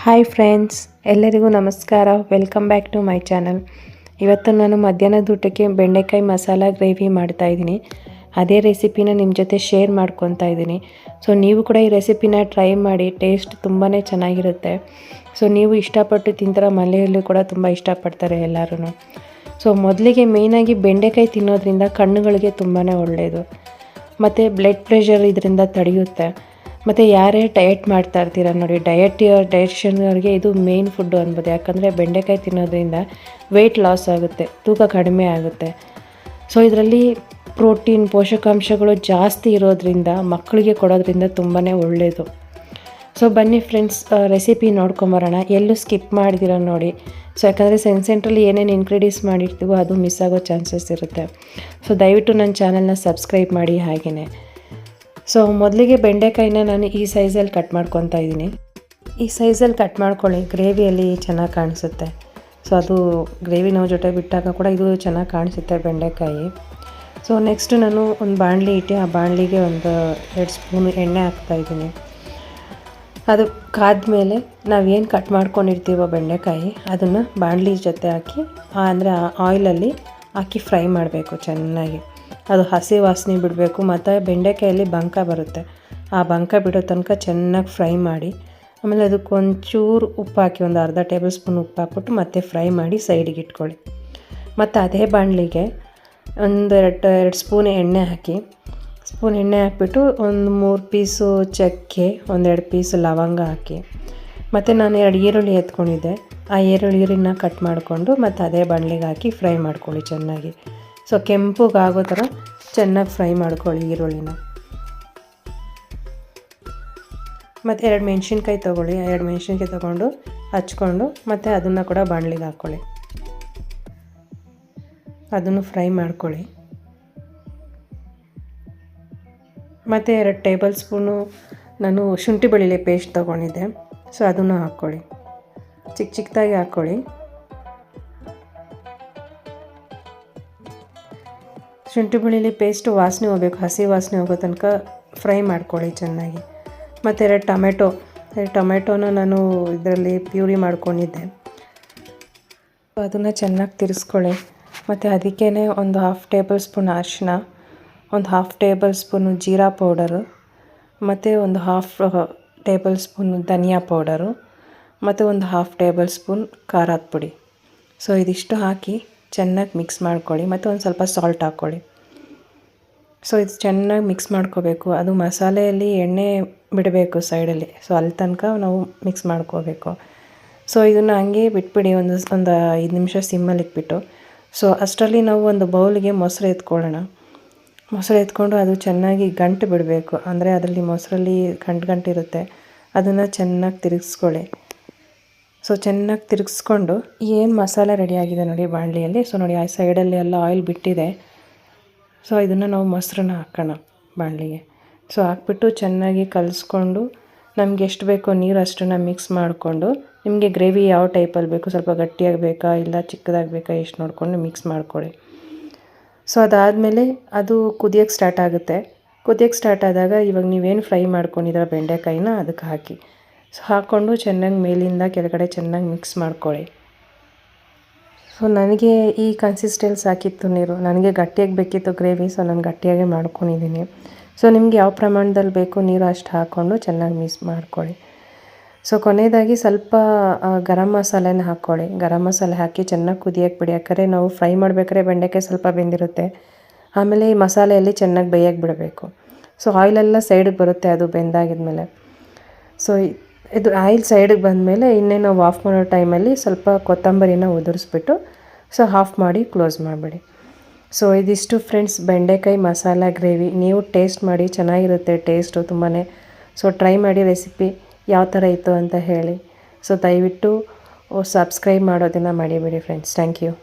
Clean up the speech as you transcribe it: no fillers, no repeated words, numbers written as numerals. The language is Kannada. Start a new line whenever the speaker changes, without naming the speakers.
ಹಾಯ್ ಫ್ರೆಂಡ್ಸ್, ಎಲ್ಲರಿಗೂ ನಮಸ್ಕಾರ. Welcome back to my channel. ಇವತ್ತು ನಾನು ಮಧ್ಯಾಹ್ನದ ಊಟಕ್ಕೆ ಬೆಂಡೆಕಾಯಿ ಮಸಾಲ ಗ್ರೇವಿ ಮಾಡ್ತಾಯಿದ್ದೀನಿ. ಅದೇ ರೆಸಿಪಿನ ನಿಮ್ಮ ಜೊತೆ ಶೇರ್ ಮಾಡ್ಕೊತಾ ಇದ್ದೀನಿ. ಸೊ ನೀವು ಕೂಡ ಈ ರೆಸಿಪಿನ ಟ್ರೈ ಮಾಡಿ, ಟೇಸ್ಟ್ ತುಂಬಾ ಚೆನ್ನಾಗಿರುತ್ತೆ. ಸೊ ನೀವು ಇಷ್ಟಪಟ್ಟು ತಿಂತರ ಮನೆಯಲ್ಲೂ ಕೂಡ ತುಂಬ ಇಷ್ಟಪಡ್ತಾರೆ ಎಲ್ಲರೂ. ಸೊ ಮೊದಲಿಗೆ ಮೇಯ್ನಾಗಿ ಬೆಂಡೆಕಾಯಿ ತಿನ್ನೋದ್ರಿಂದ ಕಣ್ಣುಗಳಿಗೆ ತುಂಬಾ ಒಳ್ಳೆಯದು, ಮತ್ತು ಬ್ಲಡ್ ಪ್ರೆಷರ್ ಇದರಿಂದ ತಡೆಯುತ್ತೆ. ಮತ್ತು ಯಾರೇ ಡಯಟ್ ಮಾಡ್ತಾ ಇರ್ತೀರ ನೋಡಿ, ಡಯಟಿಷನ್ವರಿಗೆ ಇದು ಮೇನ್ ಫುಡ್ಡು ಅನ್ಬೋದು. ಯಾಕಂದರೆ ಬೆಂಡೆಕಾಯಿ ತಿನ್ನೋದ್ರಿಂದ ವೆಯ್ಟ್ ಲಾಸ್ ಆಗುತ್ತೆ, ತೂಕ ಕಡಿಮೆ ಆಗುತ್ತೆ. ಸೊ ಇದರಲ್ಲಿ ಪ್ರೋಟೀನ್ ಪೋಷಕಾಂಶಗಳು ಜಾಸ್ತಿ ಇರೋದ್ರಿಂದ ಮಕ್ಕಳಿಗೆ ಕೊಡೋದ್ರಿಂದ ತುಂಬಾ ಒಳ್ಳೆಯದು. ಸೊ ಬನ್ನಿ ಫ್ರೆಂಡ್ಸ್, ರೆಸಿಪಿ ನೋಡ್ಕೊಂಬರೋಣ. ಎಲ್ಲೂ ಸ್ಕಿಪ್ ಮಾಡಿದಿರ ನೋಡಿ. ಸೊ ಯಾಕಂದರೆ ಸೆಂಟ್ರಲ್ಲಿ ಏನೇನು ಇಂಗ್ರೀಡಿಯೆಂಟ್ಸ್ ಮಾಡಿರ್ತೀವೋ ಅದು ಮಿಸ್ ಆಗೋ ಚಾನ್ಸಸ್ ಇರುತ್ತೆ. ಸೊ ದಯವಿಟ್ಟು ನನ್ನ ಚಾನಲ್ನ ಸಬ್ಸ್ಕ್ರೈಬ್ ಮಾಡಿ. ಹಾಗೆಯೇ ಸೊ ಮೊದಲಿಗೆ ಬೆಂಡೆಕಾಯಿನ ನಾನು ಈ ಸೈಜಲ್ಲಿ ಕಟ್ ಮಾಡ್ಕೊತಾ ಇದ್ದೀನಿ. ಈ ಸೈಜಲ್ಲಿ ಕಟ್ ಮಾಡ್ಕೊಳ್ಳಿ, ಗ್ರೇವಿಯಲ್ಲಿ ಚೆನ್ನಾಗಿ ಕಾಣಿಸುತ್ತೆ. ಸೊ ಅದು ಗ್ರೇವಿ ನಾವು ಜೊತೆ ಬಿಟ್ಟಾಗ ಕೂಡ ಇದು ಚೆನ್ನಾಗಿ ಕಾಣಿಸುತ್ತೆ ಬೆಂಡೆಕಾಯಿ. ಸೊ ನೆಕ್ಸ್ಟು ನಾನು ಒಂದು ಬಾಣಲಿ ಇಟ್ಟು ಆ ಬಾಣಲಿಗೆ ಒಂದು 2 ಸ್ಪೂನು ಎಣ್ಣೆ ಹಾಕ್ತಾಯಿದ್ದೀನಿ. ಅದು ಕಾದ್ಮೇಲೆ ನಾವೇನು ಕಟ್ ಮಾಡ್ಕೊಂಡಿರ್ತೀವೋ ಬೆಂಡೆಕಾಯಿ ಅದನ್ನು ಬಾಣಲಿ ಜೊತೆ ಹಾಕಿ, ಅಂದರೆ ಆಯಿಲಲ್ಲಿ ಹಾಕಿ ಫ್ರೈ ಮಾಡಬೇಕು ಚೆನ್ನಾಗಿ. ಅದು ಹಸಿ ವಾಸನೆ ಬಿಡಬೇಕು, ಮತ್ತು ಬೆಂಡೆಕಾಯಲ್ಲಿ ಬಂಕ ಬರುತ್ತೆ, ಆ ಬಂಕ ಬಿಡೋ ತನಕ ಚೆನ್ನಾಗಿ ಫ್ರೈ ಮಾಡಿ. ಆಮೇಲೆ ಅದಕ್ಕೆ ಒಂಚೂರು ಉಪ್ಪು ಹಾಕಿ, ಒಂದು ಅರ್ಧ ಟೇಬಲ್ ಸ್ಪೂನ್ ಉಪ್ಪು ಹಾಕ್ಬಿಟ್ಟು ಮತ್ತೆ ಫ್ರೈ ಮಾಡಿ ಸೈಡಿಗೆ ಇಟ್ಕೊಳ್ಳಿ. ಮತ್ತು ಅದೇ ಬಾಣಲಿಗೆ ಒಂದು 2 ಸ್ಪೂನ್ ಎಣ್ಣೆ ಹಾಕಿಬಿಟ್ಟು ಒಂದು 3 ಪೀಸು ಚಕ್ಕೆ, 1-2 ಪೀಸು ಲವಂಗ ಹಾಕಿ, ಮತ್ತು ನಾನು 2 ಈರುಳ್ಳಿ ಎತ್ಕೊಂಡಿದ್ದೆ, ಆ ಈರುಳ್ಳಿನ ಕಟ್ ಮಾಡಿಕೊಂಡು ಮತ್ತು ಅದೇ ಬಾಣಲಿಗೆ ಹಾಕಿ ಫ್ರೈ ಮಾಡ್ಕೊಳ್ಳಿ ಚೆನ್ನಾಗಿ. ಸೊ ಕೆಂಪುಗಾಗೋ ಥರ ಚೆನ್ನಾಗಿ ಫ್ರೈ ಮಾಡ್ಕೊಳ್ಳಿ ಈರುಳ್ಳಿನ. ಮತ್ತು 2 ಮೆಣಸಿನ್ಕಾಯಿ ತೊಗೊಳ್ಳಿ, 2 ಮೆಣಸಿನ್ಕಾಯಿ ತೊಗೊಂಡು ಹಚ್ಕೊಂಡು ಮತ್ತು ಅದನ್ನು ಕೂಡ ಬಾಣಲಿಗೆ ಹಾಕ್ಕೊಳ್ಳಿ, ಅದನ್ನು ಫ್ರೈ ಮಾಡ್ಕೊಳ್ಳಿ. ಮತ್ತು 2 ಟೇಬಲ್ ಸ್ಪೂನು ನಾನು ಶುಂಠಿ ಬೆಳ್ಳುಳ್ಳಿ ಪೇಸ್ಟ್ ತೊಗೊಂಡಿದ್ದೆ. ಸೊ ಅದನ್ನು ಹಾಕ್ಕೊಳ್ಳಿ, ಚಿಕ್ಕದಾಗಿ ಹಾಕ್ಕೊಳ್ಳಿ. ಶುಂಠಿ ಬೆಳ್ಳುಳ್ಳಿ ಪೇಸ್ಟು ವಾಸನೆ ಹೋಗಬೇಕು, ಹಸಿ ವಾಸನೆ ಹೋಗೋ ತನಕ ಫ್ರೈ ಮಾಡ್ಕೊಳ್ಳಿ ಚೆನ್ನಾಗಿ. ಮತ್ತು 2 ಟೊಮೆಟೊನ ನಾನು ಇದರಲ್ಲಿ ಪ್ಯೂರಿ ಮಾಡ್ಕೊಂಡಿದ್ದೆ, ಅದನ್ನು ಚೆನ್ನಾಗಿ ತಿರ್ಸ್ಕೊಳ್ಳಿ. ಮತ್ತು ಅದಕ್ಕೇ ಒಂದು 1/2 ಟೇಬಲ್ ಸ್ಪೂನ್ ಅರಿಶಿನ, ಒಂದು 1/2 ಟೇಬಲ್ ಸ್ಪೂನು ಜೀರಾ ಪೌಡರು, ಮತ್ತು ಒಂದು 1/2 ಟೇಬಲ್ ಸ್ಪೂನ್ ಧನಿಯಾ ಪೌಡರು, ಮತ್ತು ಒಂದು 1/2 ಟೇಬಲ್ ಸ್ಪೂನ್ ಖಾರದ ಪುಡಿ. ಸೊ ಇದಿಷ್ಟು ಹಾಕಿ ಚೆನ್ನಾಗಿ ಮಿಕ್ಸ್ ಮಾಡ್ಕೊಳ್ಳಿ. ಮತ್ತು ಒಂದು ಸ್ವಲ್ಪ ಸಾಲ್ಟ್ ಹಾಕ್ಕೊಳ್ಳಿ. ಸೊ ಇದು ಚೆನ್ನಾಗಿ ಮಿಕ್ಸ್ ಮಾಡ್ಕೋಬೇಕು. ಅದು ಮಸಾಲೆಯಲ್ಲಿ ಎಣ್ಣೆ ಬಿಡಬೇಕು ಸೈಡಲ್ಲಿ, ಸೊ ಅಲ್ಲಿ ತನಕ ನಾವು ಮಿಕ್ಸ್ ಮಾಡ್ಕೋಬೇಕು. ಸೊ ಇದನ್ನು ಹಂಗೆ ಬಿಟ್ಬಿಡಿ, ಒಂದು 5 ನಿಮಿಷ ಸಿಮ್ಮಲ್ಲಿ ಇಟ್ಬಿಟ್ಟು. ಸೊ ಅಷ್ಟರಲ್ಲಿ ನಾವು ಒಂದು ಬೌಲಿಗೆ ಮೊಸರು ಎತ್ಕೊಳ್ಳೋಣ. ಮೊಸರು ಎತ್ಕೊಂಡು ಅದು ಚೆನ್ನಾಗಿ ಗಂಟು ಬಿಡಬೇಕು, ಅಂದರೆ ಅದರಲ್ಲಿ ಮೊಸರಲ್ಲಿ ಗಂಟು ಇರುತ್ತೆ, ಅದನ್ನು ಚೆನ್ನಾಗಿ ತಿರುಗಿಸ್ಕೊಳ್ಳಿ. ಸೊ ಚೆನ್ನಾಗಿ ತಿರುಗಿಸ್ಕೊಂಡು ಏನು ಮಸಾಲೆ ರೆಡಿಯಾಗಿದೆ ನೋಡಿ ಬಾಣಲಿಯಲ್ಲಿ. ಸೊ ನೋಡಿ, ಆ ಸೈಡಲ್ಲಿ ಎಲ್ಲ ಆಯಿಲ್ ಬಿಟ್ಟಿದೆ. ಸೊ ಇದನ್ನು ನಾವು ಮೊಸರನ್ನ ಹಾಕೋಣ ಬಾಣಲಿಗೆ. ಸೊ ಹಾಕ್ಬಿಟ್ಟು ಚೆನ್ನಾಗಿ ಕಲಿಸ್ಕೊಂಡು, ನಮ್ಗೆ ಎಷ್ಟು ಬೇಕೋ ನೀರು ಅಷ್ಟನ್ನು ಮಿಕ್ಸ್ ಮಾಡಿಕೊಂಡು, ನಿಮಗೆ ಗ್ರೇವಿ ಯಾವ ಟೈಪಲ್ಲಿ ಬೇಕು, ಸ್ವಲ್ಪ ಗಟ್ಟಿಯಾಗಿ ಬೇಕಾ ಇಲ್ಲ ಚಿಕ್ಕದಾಗಿ ಬೇಕಾ ಎಷ್ಟು ನೋಡಿಕೊಂಡು ಮಿಕ್ಸ್ ಮಾಡ್ಕೊಳ್ಳಿ. ಸೊ ಅದಾದಮೇಲೆ ಅದು ಕುದಿಯೋಕ್ಕೆ ಸ್ಟಾರ್ಟ್ ಆಗುತ್ತೆ. ಕುದಿಯೋಕ್ಕೆ ಸ್ಟಾರ್ಟ್ ಆದಾಗ ಇವಾಗ ನೀವೇನು ಫ್ರೈ ಮಾಡ್ಕೊಂಡಿದ್ದೀರ ಬೆಂಡೆಕಾಯಿನ ಅದಕ್ಕೆ ಹಾಕಿ. ಸೊ ಹಾಕ್ಕೊಂಡು ಚೆನ್ನಾಗಿ ಮೇಲಿಂದ ಕೆಳಗಡೆ ಚೆನ್ನಾಗಿ ಮಿಕ್ಸ್ ಮಾಡ್ಕೊಳ್ಳಿ. ಸೊ ನನಗೆ ಈ ಕನ್ಸಿಸ್ಟೆನ್ಸಿ ಹಾಕಿತ್ತು ನೀರು, ನನಗೆ ಗಟ್ಟಿಯಾಗಿ ಬೇಕಿತ್ತು ಗ್ರೇವಿ. ಸೊ ನಾನು ಗಟ್ಟಿಯಾಗಿ ಮಾಡ್ಕೊಂಡಿದ್ದೀನಿ. ಸೊ ನಿಮ್ಗೆ ಯಾವ ಪ್ರಮಾಣದಲ್ಲಿ ಬೇಕು ನೀರು ಅಷ್ಟು ಹಾಕ್ಕೊಂಡು ಚೆನ್ನಾಗಿ ಮಿಕ್ಸ್ ಮಾಡ್ಕೊಳ್ಳಿ. ಸೊ ಕೊನೆಯದಾಗಿ ಸ್ವಲ್ಪ ಗರಂ ಮಸಾಲೆನ ಹಾಕ್ಕೊಳ್ಳಿ. ಗರಂ ಮಸಾಲೆ ಹಾಕಿ ಚೆನ್ನಾಗಿ ಕುದಿಯೋಕ್ಕೆ ಬಿಡಿ. ಯಾಕಂದರೆ ನಾವು ಫ್ರೈ ಮಾಡಬೇಕಾದ್ರೆ ಬೆಂಡೆಕಾಯಿ ಸ್ವಲ್ಪ ಬೆಂದಿರುತ್ತೆ, ಆಮೇಲೆ ಈ ಮಸಾಲೆಯಲ್ಲಿ ಚೆನ್ನಾಗಿ ಬೇಯಕ್ಕೆ ಬಿಡಬೇಕು. ಸೊ ಆಯಿಲೆಲ್ಲ ಸೈಡಿಗೆ ಬರುತ್ತೆ ಅದು ಬೆಂದಾಗಿದ್ಮೇಲೆ. ಸೊ ಇದು ಆಯಿಲ್ ಸೈಡಿಗೆ ಬಂದಮೇಲೆ ಇನ್ನೇ ನಾವು ಆಫ್ ಮಾಡೋ ಟೈಮಲ್ಲಿ ಸ್ವಲ್ಪ ಕೊತ್ತಂಬರಿನ ಉದುರಿಸ್ಬಿಟ್ಟು ಸೊ ಆಫ್ ಮಾಡಿ ಕ್ಲೋಸ್ ಮಾಡಿಬಿಡಿ. ಸೊ ಇದಿಷ್ಟು ಫ್ರೆಂಡ್ಸ್ ಬೆಂಡೆಕಾಯಿ ಮಸಾಲ ಗ್ರೇವಿ. ನೀವು ಟೇಸ್ಟ್ ಮಾಡಿ, ಚೆನ್ನಾಗಿರುತ್ತೆ ಟೇಸ್ಟು ತುಂಬಾ. ಸೊ ಟ್ರೈ ಮಾಡಿ ರೆಸಿಪಿ ಯಾವ ಥರ ಇತ್ತು ಅಂತ ಹೇಳಿ. ಸೊ ದಯವಿಟ್ಟು ಸಬ್ಸ್ಕ್ರೈಬ್ ಮಾಡೋದನ್ನು ಮರಿಬೇಡಿ ಫ್ರೆಂಡ್ಸ್. Thank you.